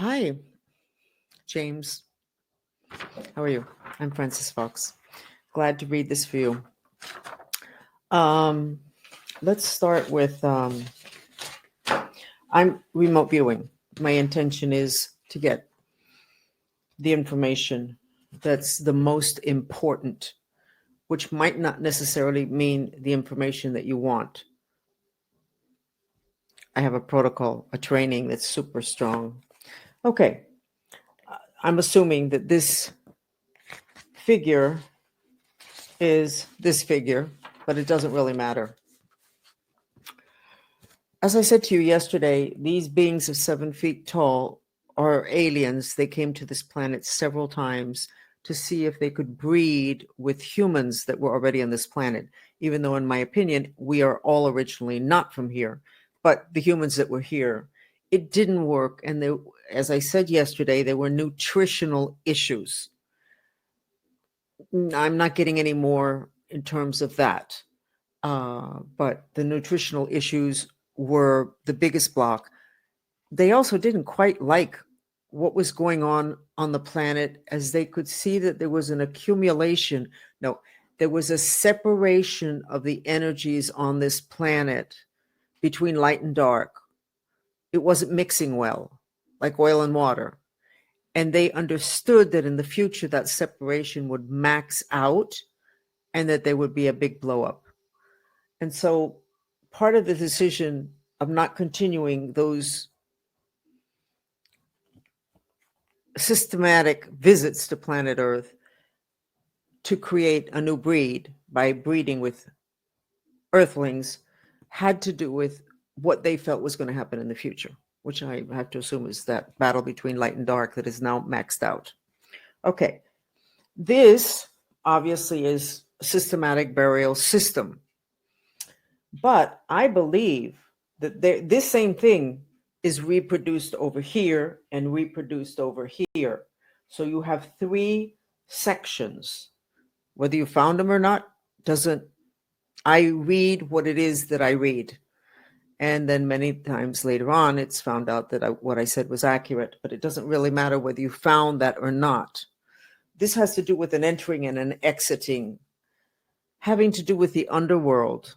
Hi, James. How are you? I'm FRANCESFOX. Glad to read this for you. Um, let's start with I'm remote viewing. My intention is to get the information that's the most important, which might not necessarily mean the information that you want. I have a protocol, a training that's super strong. Okay, I'm assuming that this figure is this figure, but it doesn't really matter. As I said to you yesterday, these beings of 7 feet tall are aliens. They came to this planet several times to see if they could breed with humans that were already on this planet, even though, in my opinion, we are all originally not from here. But the humans that were here, it didn't work. And there, as I said yesterday, there were nutritional issues. I'm not getting any more in terms of that. But the nutritional issues were the biggest block. They also didn't quite like what was going on the planet, as they could see that there was an accumulation. No, there was a separation of the energies on this planet between light and dark. It wasn't mixing well, like oil and water. And they understood that in the future that separation would max out and that there would be a big blow up. And so part of the decision of not continuing those systematic visits to planet Earth to create a new breed by breeding with Earthlings had to do with what they felt was going to happen in the future, which I have to assume is that battle between light and dark that is now maxed out. Okay, this obviously is a systematic burial system. But I believe that this same thing is reproduced over here and reproduced over here. So you have 3 sections. Whether you found them or not, doesn't. I read what it is that I read. And then many times later on, it's found out that what I said was accurate. But it doesn't really matter whether you found that or not. This has to do with an entering and an exiting, having to do with the underworld.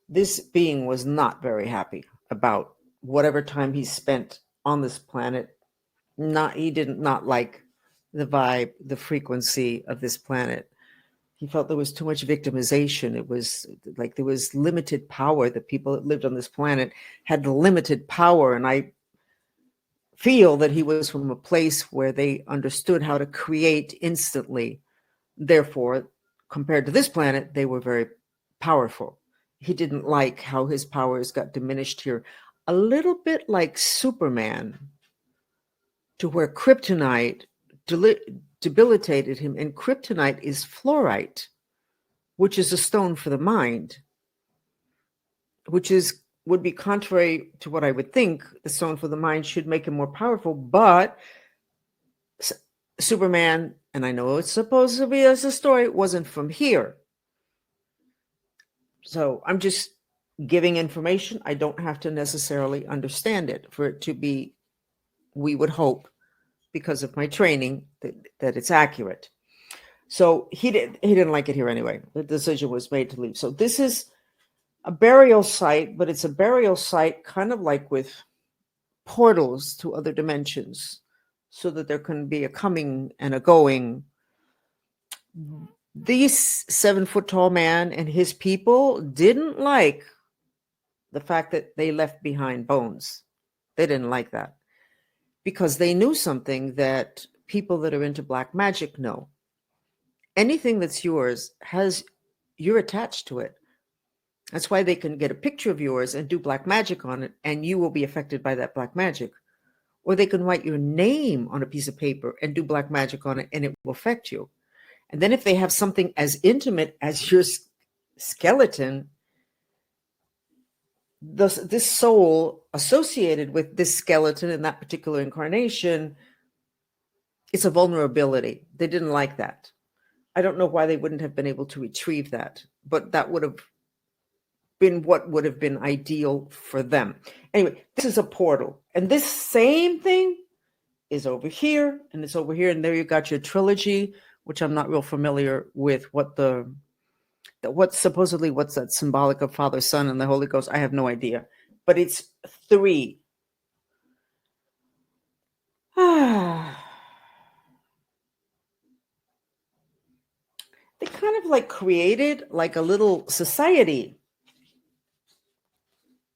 This being was not very happy about whatever time he spent on this planet. He did not like the vibe, the frequency of this planet. He felt there was too much victimization. It was like there was limited power. The people that lived on this planet had limited power. And I feel that he was from a place where they understood how to create instantly. Therefore, compared to this planet, they were very powerful. He didn't like how his powers got diminished here. A little bit like Superman, to where kryptonite debilitated him. And kryptonite is fluorite, which is a stone for the mind, which would be contrary to what I would think. The stone for the mind should make him more powerful. But Superman, and I know it's supposed to be as a story, wasn't from here. So I'm just giving information. I don't have to necessarily understand it for it to be, we would hope, because of my training, that it's accurate. So he didn't like it here anyway. The decision was made to leave. So this is a burial site, but it's a burial site kind of like with portals to other dimensions, so that there can be a coming and a going. These 7-foot-tall man and his people didn't like the fact that they left behind bones. They didn't like that because they knew something that people that are into black magic know. Anything that's yours you're attached to it. That's why they can get a picture of yours and do black magic on it, and you will be affected by that black magic. Or they can write your name on a piece of paper and do black magic on it, and it will affect you. And then if they have something as intimate as your skeleton, this soul associated with this skeleton in that particular incarnation, it's a vulnerability. They didn't like that. I don't know why they wouldn't have been able to retrieve that, but that would have been what would have been ideal for them. Anyway, this is a portal. And this same thing is over here, and it's over here. And there you got your trilogy, which I'm not real familiar with what's that symbolic of Father, Son, and the Holy Ghost. I have no idea. But it's 3. They kind of like created like a little society.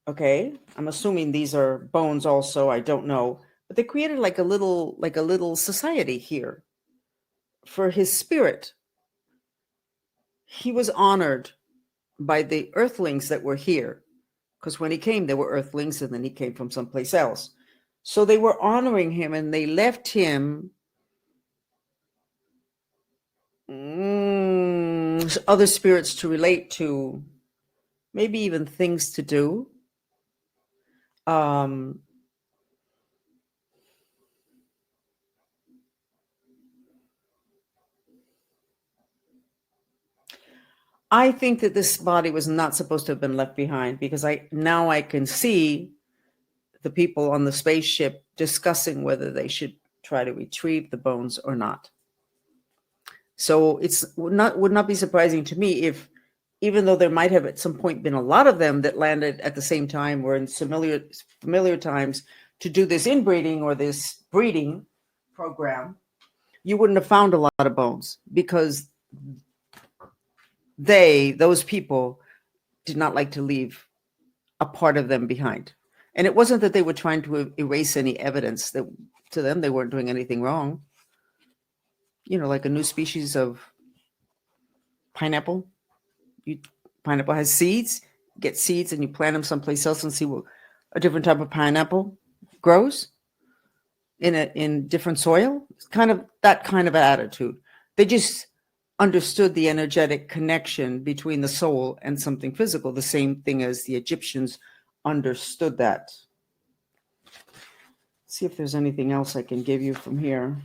Okay, I'm assuming these are bones also, I don't know. But they created like a little society here for his spirit. He was honored by the earthlings that were here, because when he came, there were earthlings, and then he came from someplace else. So they were honoring him, and they left him other spirits to relate to, maybe even things to do. I think that this body was not supposed to have been left behind, because I can see the people on the spaceship discussing whether they should try to retrieve the bones or not. So would not be surprising to me if, even though there might have at some point been a lot of them that landed at the same time or in familiar times to do this inbreeding or this breeding program, you wouldn't have found a lot of bones, because those people did not like to leave a part of them behind. And it wasn't that they were trying to erase any evidence. That to them, they weren't doing anything wrong. Like a new species of pineapple. Pineapple has seeds. Get seeds and you plant them someplace else and see what a different type of pineapple grows in different soil. It's kind of that kind of attitude. They just understood the energetic connection between the soul and something physical, the same thing as the Egyptians understood that. Let's see if there's anything else I can give you from here.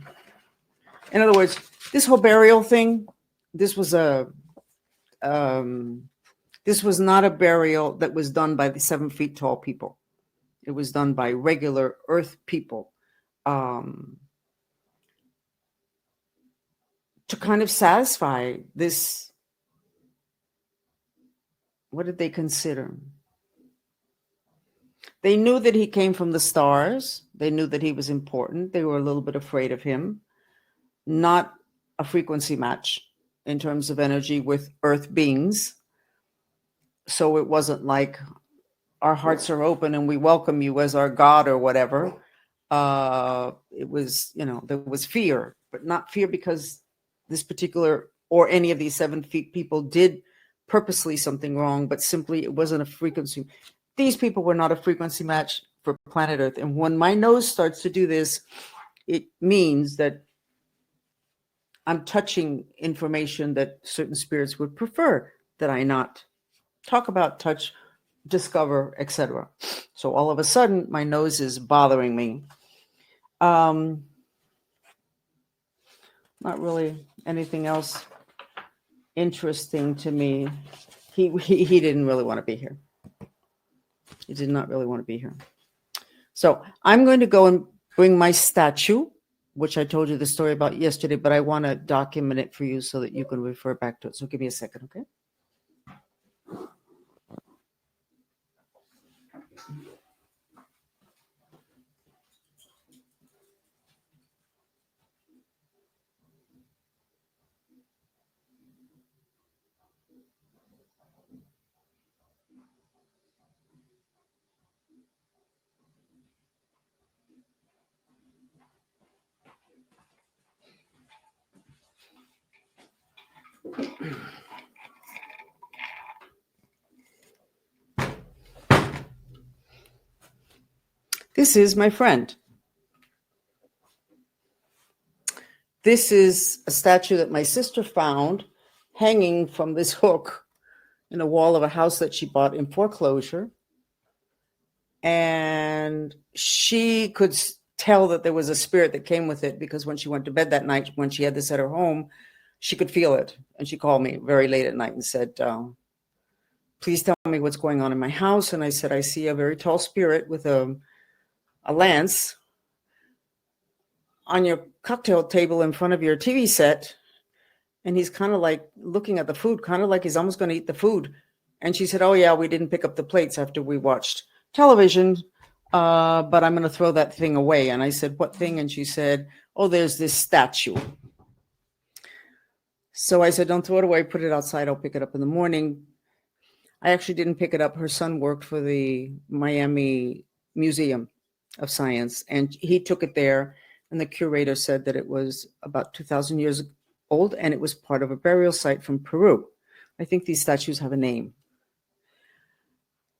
In other words, this whole burial thing, this was not a burial that was done by the 7 feet tall people. It was done by regular earth people, to kind of satisfy this. What did they consider? They knew that he came from the stars. They knew that he was important. They were a little bit afraid of him. Not a frequency match in terms of energy with earth beings. So it wasn't like our hearts are open and we welcome you as our God or whatever. It was, there was fear, but not fear because this particular or any of these 7 feet people did purposely something wrong, but simply it wasn't a frequency. These people were not a frequency match for planet Earth. And when my nose starts to do this, it means that I'm touching information that certain spirits would prefer that I not talk about, touch, discover, etc. So all of a sudden, my nose is bothering me. Not really anything else interesting to me. He didn't really want to be here. He did not really want to be here. So I'm going to go and bring my statue, which I told you the story about yesterday, but I want to document it for you so that you can refer back to it. So give me a second, okay? This is my friend. This is a statue that my sister found hanging from this hook in a wall of a house that she bought in foreclosure. And she could tell that there was a spirit that came with it, because when she went to bed that night, when she had this at her home, she could feel it. And she called me very late at night and said, please tell me what's going on in my house. And I said, I see a very tall spirit with a lance on your cocktail table in front of your TV set. And he's kind of like looking at the food, kind of like he's almost going to eat the food. And she said, oh, yeah, we didn't pick up the plates after we watched television, but I'm going to throw that thing away. And I said, what thing? And she said, oh, there's this statue. So I said, don't throw it away, put it outside. I'll pick it up in the morning. I actually didn't pick it up. Her son worked for the Miami Museum of Science, and he took it there. And the curator said that it was about 2,000 years old, and it was part of a burial site from Peru. I think these statues have a name.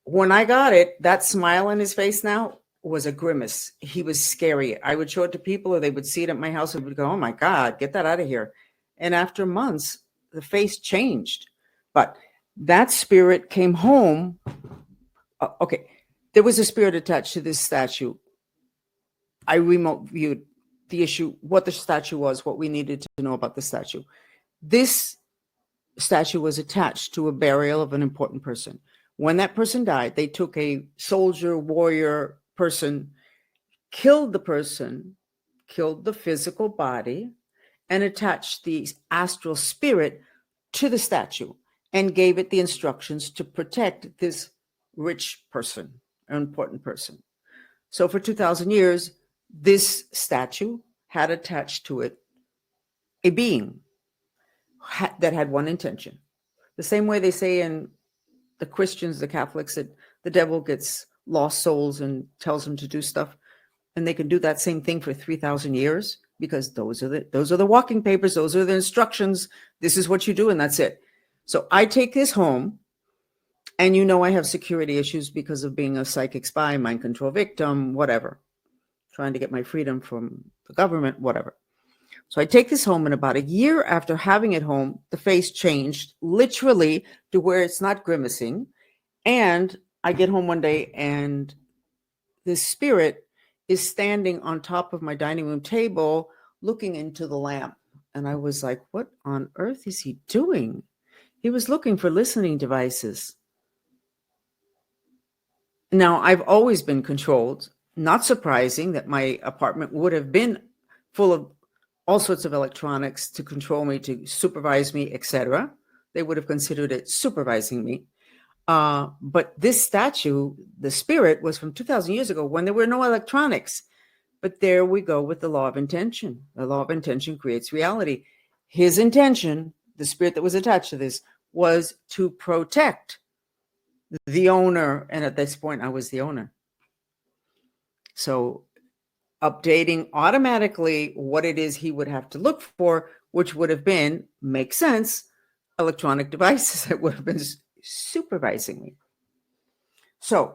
When I got it, that smile on his face now was a grimace. He was scary. I would show it to people, or they would see it at my house and would go, oh my God, get that out of here. And after months, the face changed. But that spirit came home. Okay, there was a spirit attached to this statue. I remote viewed the issue, what the statue was, what we needed to know about the statue. This statue was attached to a burial of an important person. When that person died, they took a soldier, warrior person, killed the person, killed the physical body, and attached the astral spirit to the statue and gave it the instructions to protect this rich person, an important person. So for 2,000 years, this statue had attached to it a being that had one intention. The same way they say in the Christians, the Catholics, that the devil gets lost souls and tells them to do stuff. And they can do that same thing for 3,000 years because those are the walking papers. Those are the instructions. This is what you do, and that's it. So I take this home, and I have security issues because of being a psychic spy, mind control victim, whatever, trying to get my freedom from the government, whatever. So I take this home, and about a year after having it home, the face changed literally to where it's not grimacing. And I get home one day, and this spirit is standing on top of my dining room table looking into the lamp. And I was like, what on earth is he doing? He was looking for listening devices. Now, I've always been controlled. Not surprising that my apartment would have been full of all sorts of electronics to control me, to supervise me, etc. They would have considered it supervising me. But this statue, the spirit, was from 2,000 years ago when there were no electronics. But there we go with the law of intention. The law of intention creates reality. His intention, the spirit that was attached to this, was to protect the owner. And at this point, I was the owner. So updating automatically what it is he would have to look for, which would have been, makes sense, electronic devices that would have been supervising me. So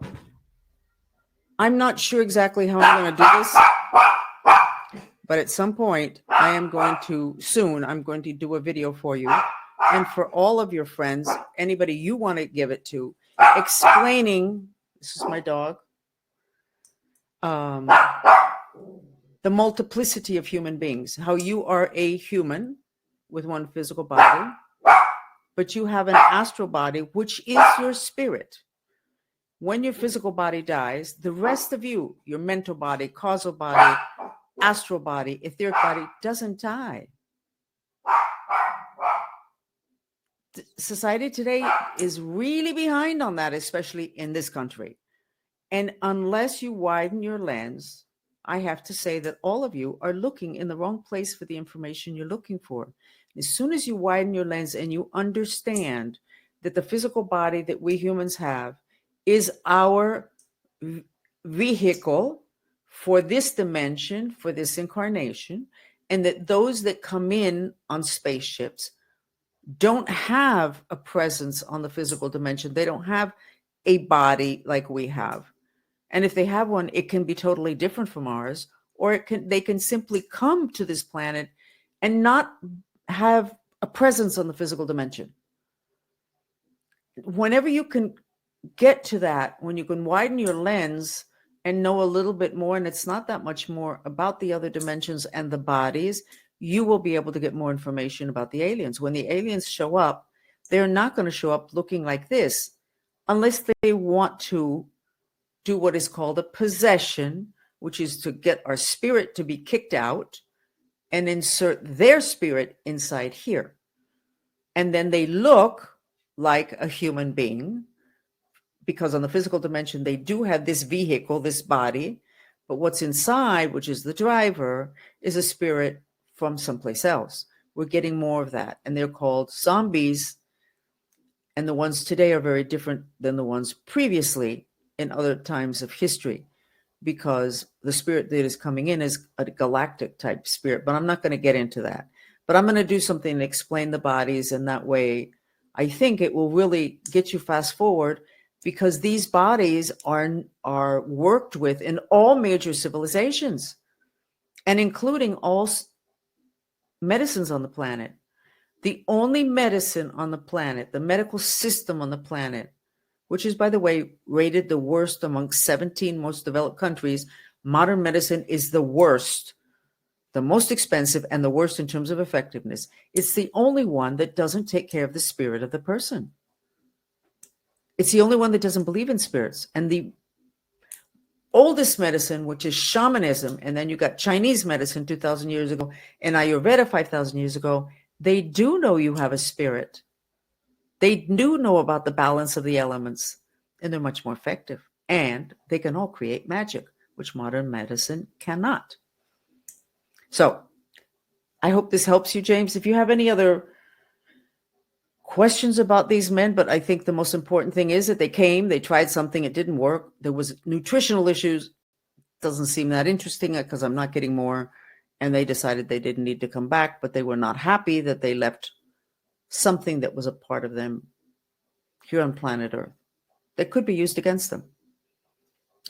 I'm not sure exactly how I'm going to do this, but at some point I'm going to do a video for you and for all of your friends, anybody you want to give it to, explaining, this is my dog, the multiplicity of human beings, how you are a human with one physical body, but you have an astral body, which is your spirit. When your physical body dies, the rest of you, your mental body, causal body, astral body, etheric body, doesn't die. Society today is really behind on that, especially in this country. And unless you widen your lens, I have to say that all of you are looking in the wrong place for the information you're looking for. As soon as you widen your lens and you understand that the physical body that we humans have is our vehicle for this dimension, for this incarnation, and that those that come in on spaceships don't have a presence on the physical dimension. They don't have a body like we have. And if they have one, it can be totally different from ours, or they can simply come to this planet and not have a presence on the physical dimension. Whenever you can get to that, when you can widen your lens and know a little bit more, and it's not that much more about the other dimensions and the bodies, you will be able to get more information about the aliens. When the aliens show up, they're not going to show up looking like this. unless they want to do what is called a possession, which is to get our spirit to be kicked out and insert their spirit inside here. And then they look like a human being, because on the physical dimension, they do have this vehicle, this body, but what's inside, which is the driver, is a spirit from someplace else. We're getting more of that. And they're called zombies. And the ones today are very different than the ones previously in other times of history, because the spirit that is coming in is a galactic type spirit. But I'm not going to get into that. But I'm going to do something to explain the bodies. And that way, I think it will really get you fast forward, because these bodies are worked with in all major civilizations, and including all medicines on the planet. The only medicine on the planet, the medical system on the planet, which is, by the way, rated the worst among 17 most developed countries, modern medicine is the worst, the most expensive, and the worst in terms of effectiveness. It's the only one that doesn't take care of the spirit of the person. It's the only one that doesn't believe in spirits. And the oldest medicine, which is shamanism, and then you got Chinese medicine 2,000 years ago, and Ayurveda 5,000 years ago, they do know you have a spirit. They do know about the balance of the elements, and they're much more effective. And they can all create magic, which modern medicine cannot. So I hope this helps you, James. If you have any other questions about these men, but I think the most important thing is that they came, they tried something, it didn't work. There was nutritional issues. Doesn't seem that interesting because I'm not getting more. And they decided they didn't need to come back, but they were not happy that they left something that was a part of them here on planet Earth that could be used against them.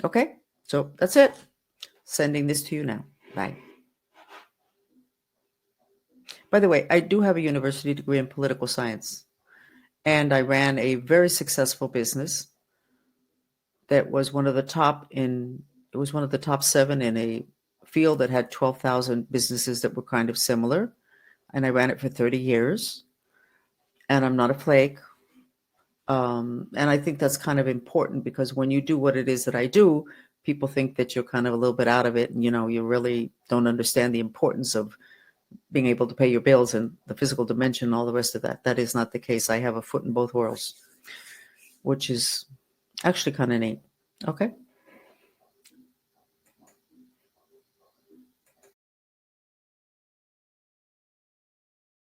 Okay, so that's it. Sending this to you now. Bye. By the way, I do have a university degree in political science, and I ran a very successful business that was one of the top 7 in a field that had 12,000 businesses that were kind of similar. And I ran it for 30 years. And I'm not a flake. And I think that's kind of important, because when you do what it is that I do, people think that you're kind of a little bit out of it. And, you really don't understand the importance of being able to pay your bills and the physical dimension and all the rest of that. That is not the case. I have a foot in both worlds, which is actually kind of neat. Okay.